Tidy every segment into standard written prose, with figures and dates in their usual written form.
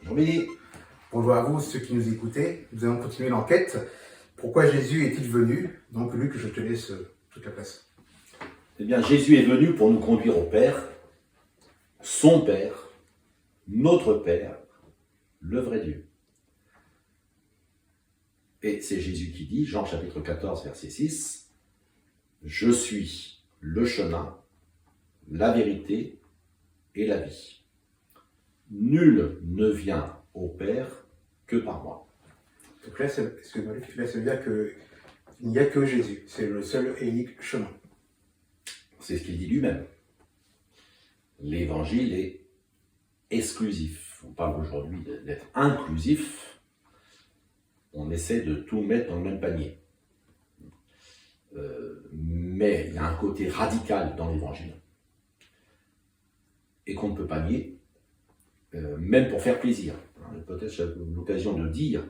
Bonjour Billy. Bonjour à vous, ceux qui nous écoutez. Nous allons continuer l'enquête. Pourquoi Jésus est-il venu? Donc Luc, je te laisse toute la place. Eh bien, Jésus est venu pour nous conduire au Père, son Père, notre Père, le vrai Dieu. Et c'est Jésus qui dit, Jean chapitre 14, verset 6, « Je suis le chemin, la vérité et la vie. Nul ne vient au Père que par moi. » Donc là, ça veut dire qu'il n'y a que Jésus. C'est le seul et unique chemin. C'est ce qu'il dit lui-même. L'évangile est exclusif. On parle aujourd'hui d'être inclusif. On essaie de tout mettre dans le même panier. Mais il y a un côté radical dans l'évangile. Et qu'on ne peut pas nier, même pour faire plaisir. Peut-être j'ai l'occasion de dire,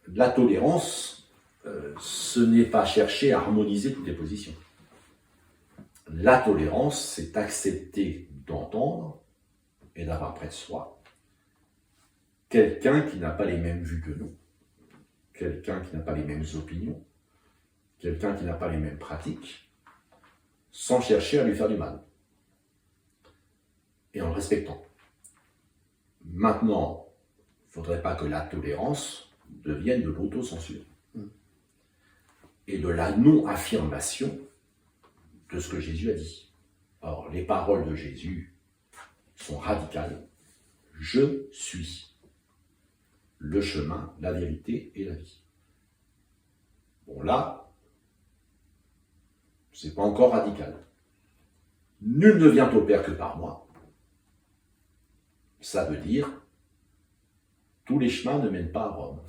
la tolérance, ce n'est pas chercher à harmoniser toutes les positions. La tolérance, c'est accepter d'entendre et d'avoir près de soi quelqu'un qui n'a pas les mêmes vues que nous, quelqu'un qui n'a pas les mêmes opinions, quelqu'un qui n'a pas les mêmes pratiques, sans chercher à lui faire du mal. Et en le respectant. Maintenant, il ne faudrait pas que la tolérance devienne de l'autocensure et de la non-affirmation de ce que Jésus a dit. Or, les paroles de Jésus sont radicales. Je suis le chemin, la vérité et la vie. Bon, là, c'est pas encore radical. Nul ne vient au Père que par moi. Ça veut dire, tous les chemins ne mènent pas à Rome.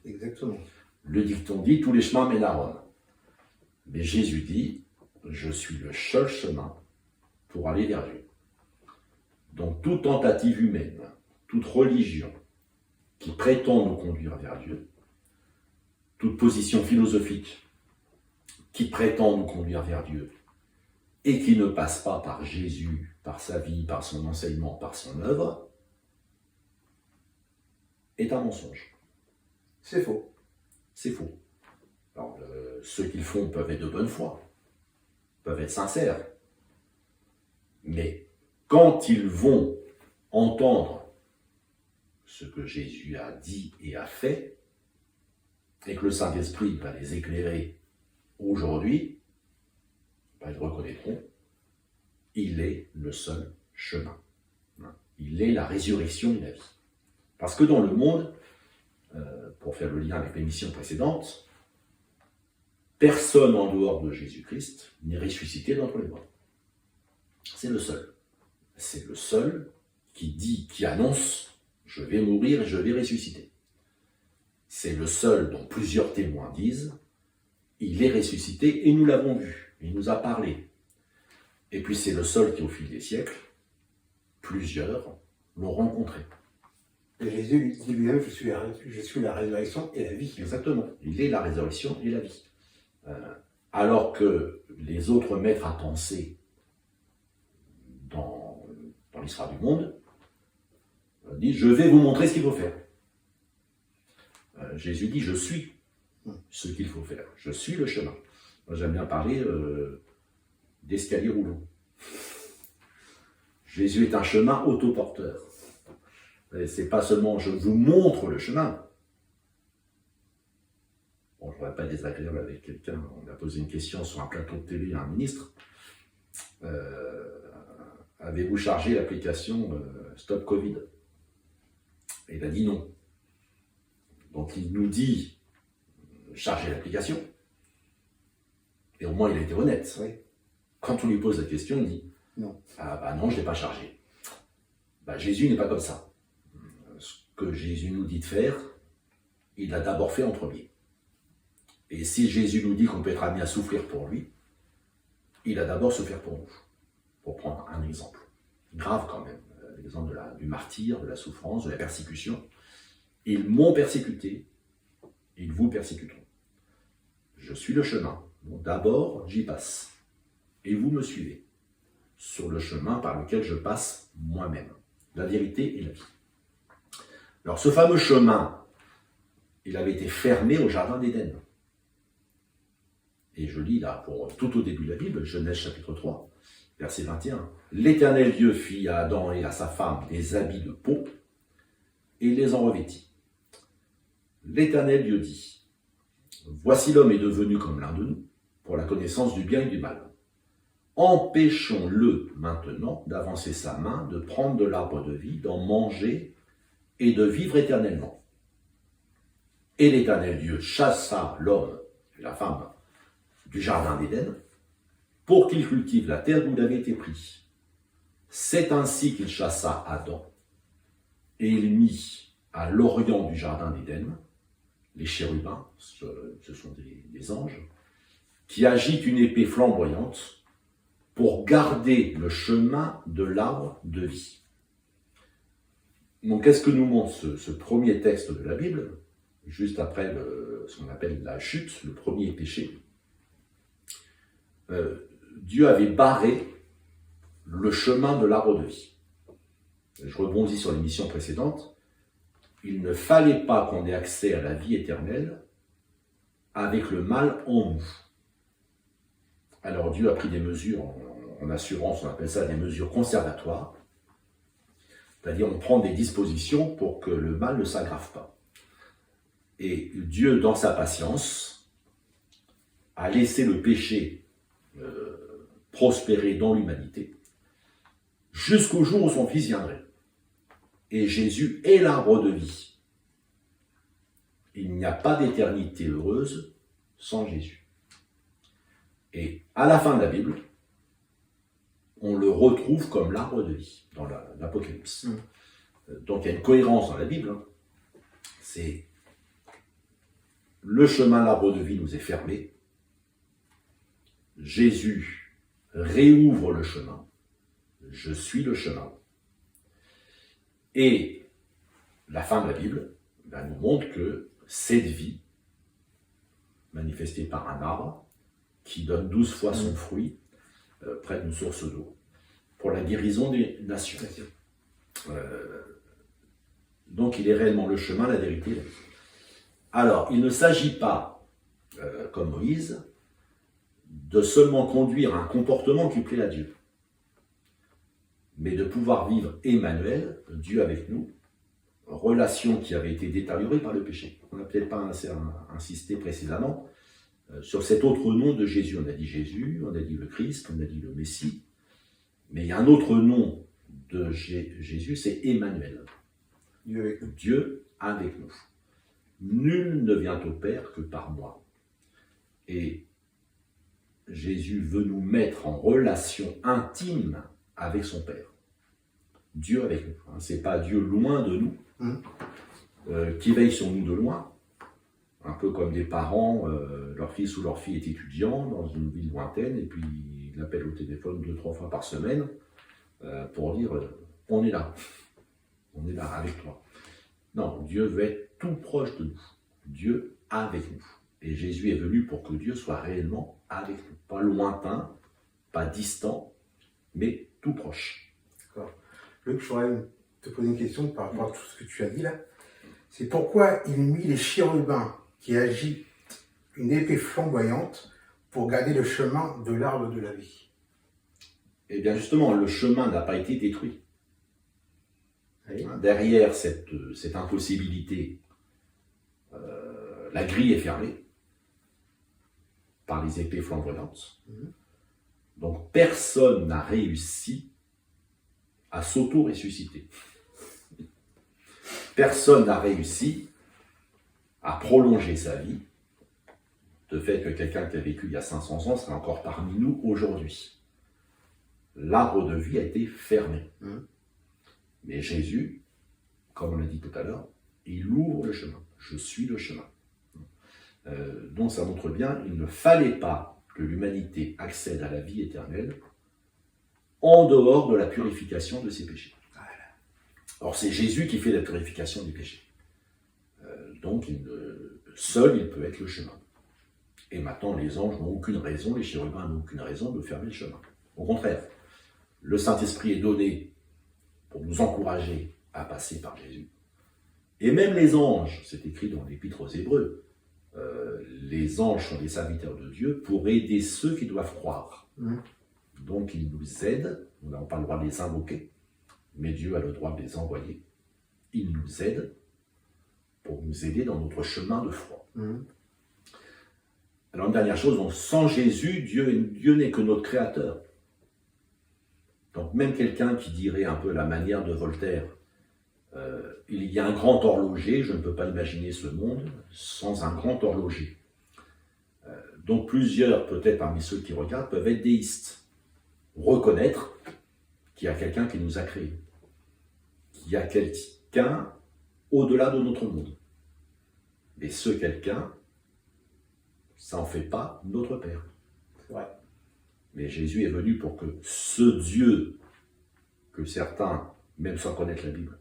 Exactement. Le dicton dit, tous les chemins mènent à Rome. Mais Jésus dit, je suis le seul chemin pour aller vers Dieu. Donc toute tentative humaine, toute religion qui prétend nous conduire vers Dieu, toute position philosophique qui prétend nous conduire vers Dieu et qui ne passe pas par Jésus, par sa vie, par son enseignement, par son œuvre, est un mensonge. C'est faux. C'est faux. Alors, ceux qui le font peuvent être de bonne foi, peuvent être sincères, mais quand ils vont entendre ce que Jésus a dit et a fait, et que le Saint-Esprit va les éclairer aujourd'hui, ils reconnaîtront, il est le seul chemin. Il est la résurrection et la vie. Parce que dans le monde, pour faire le lien avec l'émission précédente, personne en dehors de Jésus-Christ n'est ressuscité d'entre les morts. C'est le seul. C'est le seul qui dit, qui annonce, je vais mourir et je vais ressusciter. C'est le seul dont plusieurs témoins disent, il est ressuscité et nous l'avons vu, il nous a parlé. Et puis c'est le seul qui, au fil des siècles, plusieurs l'ont rencontré. Et Jésus dit lui-même, je suis la résurrection et la vie. Exactement, il est la résurrection et la vie. Alors que les autres maîtres à penser dans l'histoire du monde disent, je vais vous montrer ce qu'il faut faire. Jésus dit, je suis ce qu'il faut faire. Je suis le chemin. Moi, j'aime bien parler d'escalier roulant. Jésus est un chemin autoporteur. C'est pas seulement je vous montre le chemin. Bon, je ne voudrais pas être désagréable avec quelqu'un. On a posé une question sur un plateau de télé à un ministre. Avez-vous chargé l'application Stop Covid? Et il a dit non. Donc il nous dit charger l'application. Et au moins il a été honnête. Oui. Quand on lui pose la question, il dit non. Ah bah non, je ne l'ai pas chargé. Bah, Jésus n'est pas comme ça. Ce que Jésus nous dit de faire, il l'a d'abord fait en premier. Et si Jésus nous dit qu'on peut être amené à souffrir pour lui, il a d'abord souffert pour nous. Pour prendre un exemple. Grave quand même. L'exemple du martyr, de la souffrance, de la persécution. Ils m'ont persécuté, ils vous persécuteront. Je suis le chemin. Donc d'abord, j'y passe. Et vous me suivez sur le chemin par lequel je passe moi-même. la vérité et la vie. Alors ce fameux chemin, il avait été fermé au jardin d'Éden. Et je lis là, tout au début de la Bible, Genèse chapitre 3, verset 21. L'Éternel Dieu fit à Adam et à sa femme des habits de peau, et il les en revêtit. L'Éternel Dieu dit, voici l'homme est devenu comme l'un de nous, pour la connaissance du bien et du mal. Empêchons-le maintenant d'avancer sa main, de prendre de l'arbre de vie, d'en manger et de vivre éternellement. Et l'Éternel Dieu chassa l'homme et la femme du jardin d'Éden pour qu'ils cultivent la terre d'où il avait été pris. C'est ainsi qu'il chassa Adam et il mit à l'orient du jardin d'Éden les chérubins, ce sont des anges, qui agitent une épée flamboyante pour garder le chemin de l'arbre de vie. Donc, qu'est-ce que nous montre ce premier texte de la Bible, juste après ce qu'on appelle la chute, le premier péché? Dieu avait barré le chemin de l'arbre de vie. Je rebondis sur l'émission précédente. Il ne fallait pas qu'on ait accès à la vie éternelle avec le mal en nous. Alors Dieu a pris des mesures en assurance, on appelle ça des mesures conservatoires, c'est-à-dire on prend des dispositions pour que le mal ne s'aggrave pas. Et Dieu, dans sa patience, a laissé le péché prospérer dans l'humanité jusqu'au jour où son Fils viendrait. Et Jésus est l'arbre de vie. Il n'y a pas d'éternité heureuse sans Jésus. Et à la fin de la Bible, on le retrouve comme l'arbre de vie dans l'Apocalypse. Donc il y a une cohérence dans la Bible. C'est le chemin de l'arbre de vie nous est fermé. Jésus réouvre le chemin. Je suis le chemin. Et la fin de la Bible nous montre que cette vie, manifestée par un arbre, qui donne 12 fois son fruit, près d'une source d'eau, pour la guérison des nations. Donc il est réellement le chemin, la vérité et la vie. Alors, il ne s'agit pas, comme Moïse, de seulement conduire un comportement qui plaît à Dieu, mais de pouvoir vivre Emmanuel, Dieu avec nous, relation qui avait été détériorée par le péché. On n'a peut-être pas insisté précédemment sur cet autre nom de Jésus. On a dit Jésus, on a dit le Christ, on a dit le Messie, mais il y a un autre nom de Jésus, c'est Emmanuel. Dieu avec nous. Nul ne vient au Père que par moi. Et Jésus veut nous mettre en relation intime avec son Père. Dieu avec nous. C'est pas Dieu loin de nous, qui veille sur nous de loin, un peu comme des parents, leur fils ou leur fille est étudiant dans une ville lointaine, et puis ils l'appellent au téléphone 2-3 fois par semaine pour dire on est là avec toi. Non, Dieu veut être tout proche de nous. Dieu avec nous. Et Jésus est venu pour que Dieu soit réellement avec nous. Pas lointain, pas distant, mais tout proche. D'accord. Luc, je voudrais te poser une question par rapport à tout ce que tu as dit là. C'est pourquoi il mit les chérubins qui agitent une épée flamboyante pour garder le chemin de l'arbre de la vie. Eh bien justement, le chemin n'a pas été détruit. Oui. Derrière cette impossibilité, la grille est fermée par les épées flamboyantes. Donc personne n'a réussi à s'auto-ressusciter. Personne n'a réussi à prolonger sa vie, de fait que quelqu'un qui a vécu il y a 500 ans serait encore parmi nous aujourd'hui. L'arbre de vie a été fermé. Mais Jésus, comme on l'a dit tout à l'heure, il ouvre le chemin. Je suis le chemin. Donc ça montre bien, il ne fallait pas que l'humanité accède à la vie éternelle en dehors de la purification de ses péchés. Or c'est Jésus qui fait la purification des péchés. Donc seul il peut être le chemin. Et maintenant les anges n'ont aucune raison, les chérubins n'ont aucune raison de fermer le chemin. Au contraire, le Saint-Esprit est donné pour nous encourager à passer par Jésus. Et même les anges, c'est écrit dans l'Épître aux Hébreux, les anges sont des serviteurs de Dieu pour aider ceux qui doivent croire. Donc ils nous aident, nous n'avons pas le droit de les invoquer, mais Dieu a le droit de les envoyer. Ils nous aident pour nous aider dans notre chemin de foi. Alors une dernière chose, donc, sans Jésus, Dieu n'est que notre créateur. Donc même quelqu'un qui dirait un peu la manière de Voltaire, il y a un grand horloger, je ne peux pas imaginer ce monde sans un grand horloger. Donc plusieurs, peut-être parmi ceux qui regardent, peuvent être déistes. Reconnaître qu'il y a quelqu'un qui nous a créés. Qu'il y a quelqu'un au-delà de notre monde. Mais ce quelqu'un, ça n'en fait pas notre Père. C'est vrai. Mais Jésus est venu pour que ce Dieu, que certains, même sans connaître la Bible,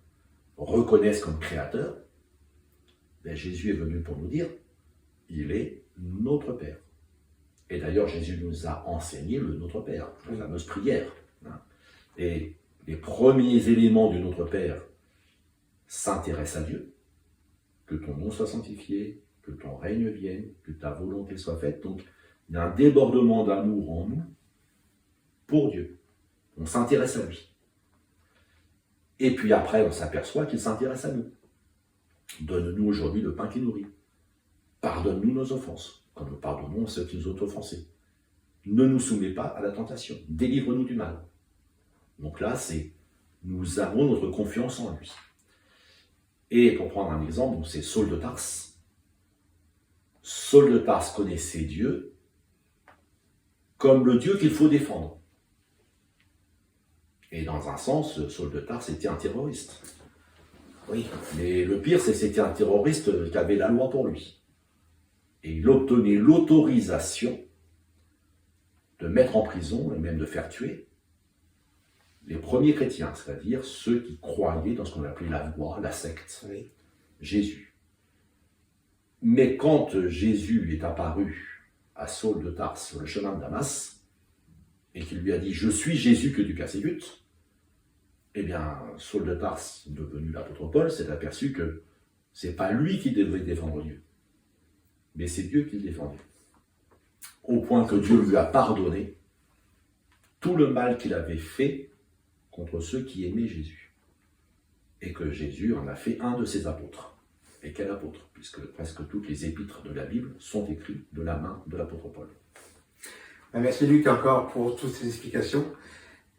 reconnaissent comme créateur, ben Jésus est venu pour nous dire, il est notre Père. Et d'ailleurs, Jésus nous a enseigné le Notre Père, la fameuse prière. Et les premiers éléments du Notre Père s'intéressent à Dieu, que ton nom soit sanctifié, que ton règne vienne, que ta volonté soit faite. Donc, il y a un débordement d'amour en nous pour Dieu. On s'intéresse à lui. Et puis après, on s'aperçoit qu'il s'intéresse à nous. Donne-nous aujourd'hui le pain qui nourrit. Pardonne-nous nos offenses, comme nous pardonnons à ceux qui nous ont offensés. Ne nous soumets pas à la tentation. Délivre-nous du mal. Donc là, nous avons notre confiance en lui. Et pour prendre un exemple, c'est Saul de Tarse. Saul de Tarse connaissait Dieu comme le Dieu qu'il faut défendre. Et dans un sens, Saul de Tarse était un terroriste. Oui, mais le pire, c'est que c'était un terroriste qui avait la loi pour lui. Et il obtenait l'autorisation de mettre en prison et même de faire tuer les premiers chrétiens, c'est-à-dire ceux qui croyaient dans ce qu'on appelait la loi, la secte, Jésus. Mais quand Jésus est apparu à Saul de Tarse sur le chemin de Damas, et qu'il lui a dit « Je suis Jésus que tu persécutes », eh bien, Saul de Tarse, devenu l'apôtre Paul, s'est aperçu que ce n'est pas lui qui devait défendre Dieu, mais c'est Dieu qui le défendait. Au point que Dieu lui a pardonné tout le mal qu'il avait fait contre ceux qui aimaient Jésus. Et que Jésus en a fait un de ses apôtres. Et quel apôtre? Puisque presque toutes les épîtres de la Bible sont écrites de la main de l'apôtre Paul. Merci Luc encore pour toutes ces explications.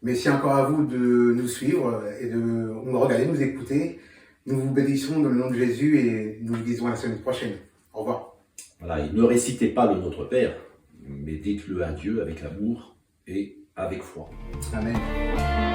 Merci encore à vous de nous suivre et de nous regarder, nous écouter. Nous vous bénissons dans le nom de Jésus et nous vous disons à la semaine prochaine. Au revoir. Voilà, et ne récitez pas le Notre Père, mais dites-le à Dieu avec amour et avec foi. Amen.